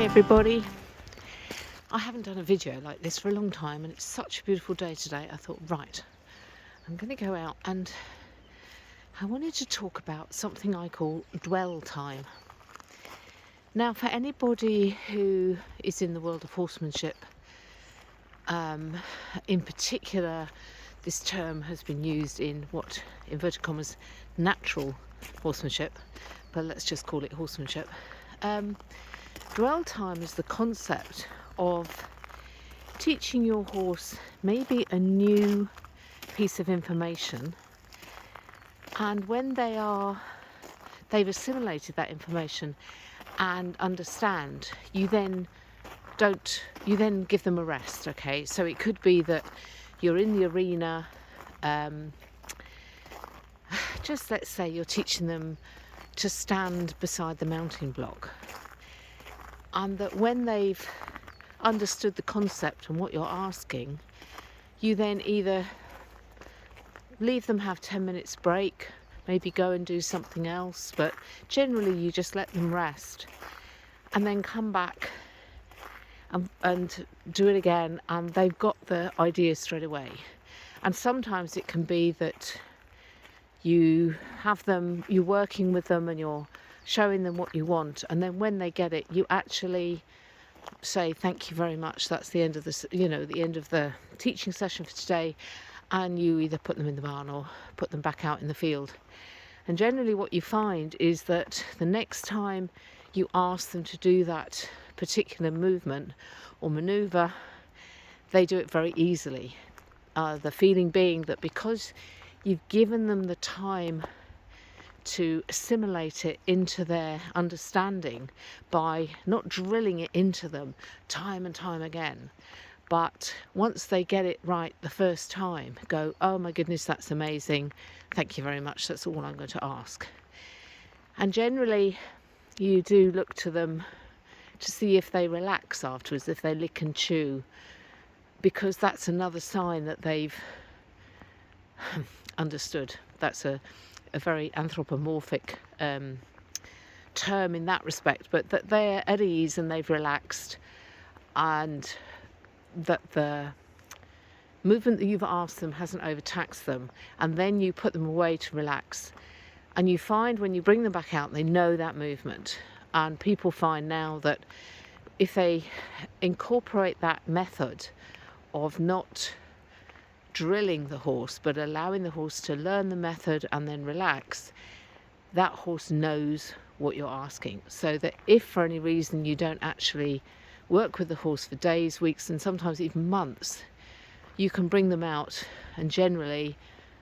everybody. I haven't done a video like this for a long time and it's such a beautiful day today. I thought, right, I'm going to go out and I wanted to talk about something I call dwell time. Now, for anybody who is in the world of horsemanship, in particular, this term has been used in what, inverted commas, natural horsemanship, but let's just call it horsemanship. Dwell time is the concept of teaching your horse maybe a new piece of information, and when they've assimilated that information and understand, you then give them a rest. Okay, so it could be that you're in the arena, just let's say you're teaching them to stand beside the mounting block, and that when they've understood the concept and what you're asking, you then either leave them have 10 minutes break, maybe go and do something else, but generally you just let them rest and then come back and do it again, and they've got the idea straight away. And sometimes it can be that you're working with them and you're showing them what you want, and then when they get it, you actually say thank you very much, that's the end of the end of the teaching session for today, and you either put them in the barn or put them back out in the field. And generally what you find is that the next time you ask them to do that particular movement or maneuver, they do it very easily. The feeling being that because you've given them the time to assimilate it into their understanding by not drilling it into them time and time again, but once they get it right the first time, go, oh my goodness, that's amazing, thank you very much, that's all I'm going to ask. And generally you do look to them to see if they relax afterwards, if they lick and chew, because that's another sign that they've understood. That's a very anthropomorphic term in that respect, but that they're at ease and they've relaxed, and that the movement that you've asked them hasn't overtaxed them, and then you put them away to relax, and you find when you bring them back out they know that movement. And people find now that if they incorporate that method of not drilling the horse but allowing the horse to learn the method and then relax, that horse knows what you're asking. So that if for any reason you don't actually work with the horse for days, weeks, and sometimes even months, you can bring them out and generally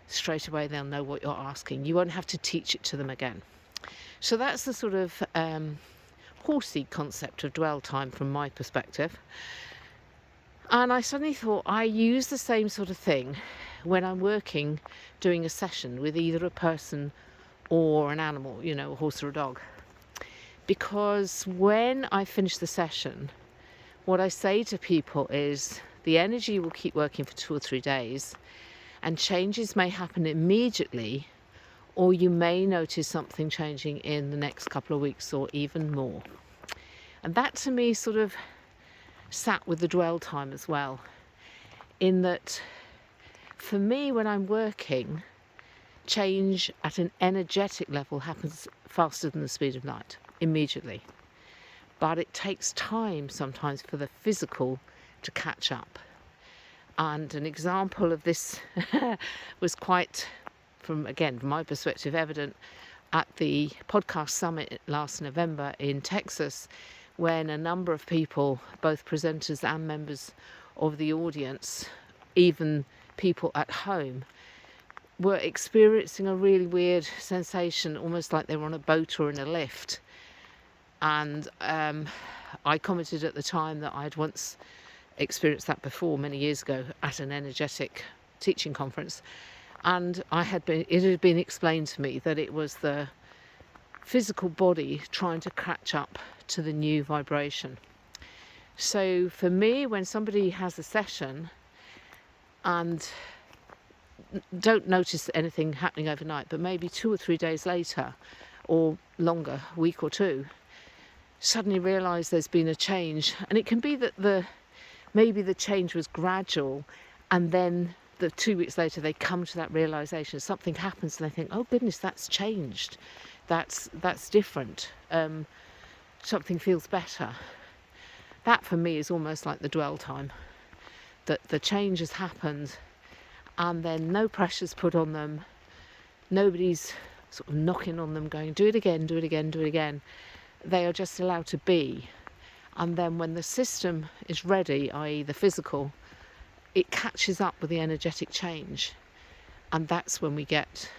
straight away they'll know what you're asking. You won't have to teach it to them again. So that's the sort of horsey concept of dwell time from my perspective. And I suddenly thought I use the same sort of thing when I'm working, doing a session with either a person or an animal, a horse or a dog. Because when I finish the session, what I say to people is the energy will keep working for 2 or 3 days, and changes may happen immediately, or you may notice something changing in the next couple of weeks or even more. And that to me sort of sat with the dwell time as well, in that for me when I'm working, change at an energetic level happens faster than the speed of light, immediately. But it takes time sometimes for the physical to catch up. And an example of this was quite, from my perspective, evident at the podcast summit last November in Texas, when a number of people, both presenters and members of the audience, even people at home, were experiencing a really weird sensation, almost like they were on a boat or in a lift. And I commented at the time that I'd once experienced that before, many years ago, at an energetic teaching conference. And it had been explained to me that it was the physical body trying to catch up to the new vibration. So for me, when somebody has a session and don't notice anything happening overnight, but maybe 2 or 3 days later or longer, a week or two, suddenly realise there's been a change. And it can be that maybe the change was gradual, and then 2 weeks later they come to that realisation, something happens and they think, oh goodness, that's changed, that's different, something feels better. That for me is almost like the dwell time, that the change has happened and then no pressure's put on them, nobody's sort of knocking on them going, do it again, do it again, do it again. They are just allowed to be. And then when the system is ready, i.e. the physical, it catches up with the energetic change. And that's when we get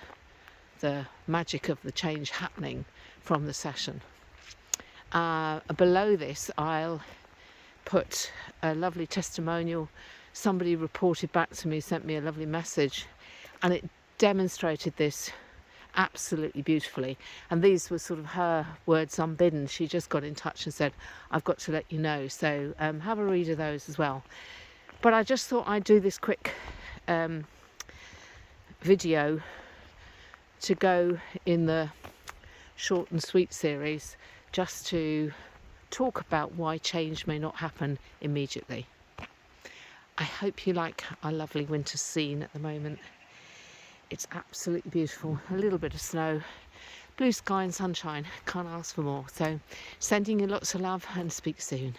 the magic of the change happening from the session. Below this, I'll put a lovely testimonial. Somebody reported back to me, sent me a lovely message, and it demonstrated this absolutely beautifully. And these were sort of her words unbidden. She just got in touch and said, I've got to let you know. So have a read of those as well. But I just thought I'd do this quick video to go in the short and sweet series, just to talk about why change may not happen immediately. I hope you like our lovely winter scene at the moment. It's absolutely beautiful. A little bit of snow, blue sky and sunshine. Can't ask for more. So sending you lots of love and speak soon.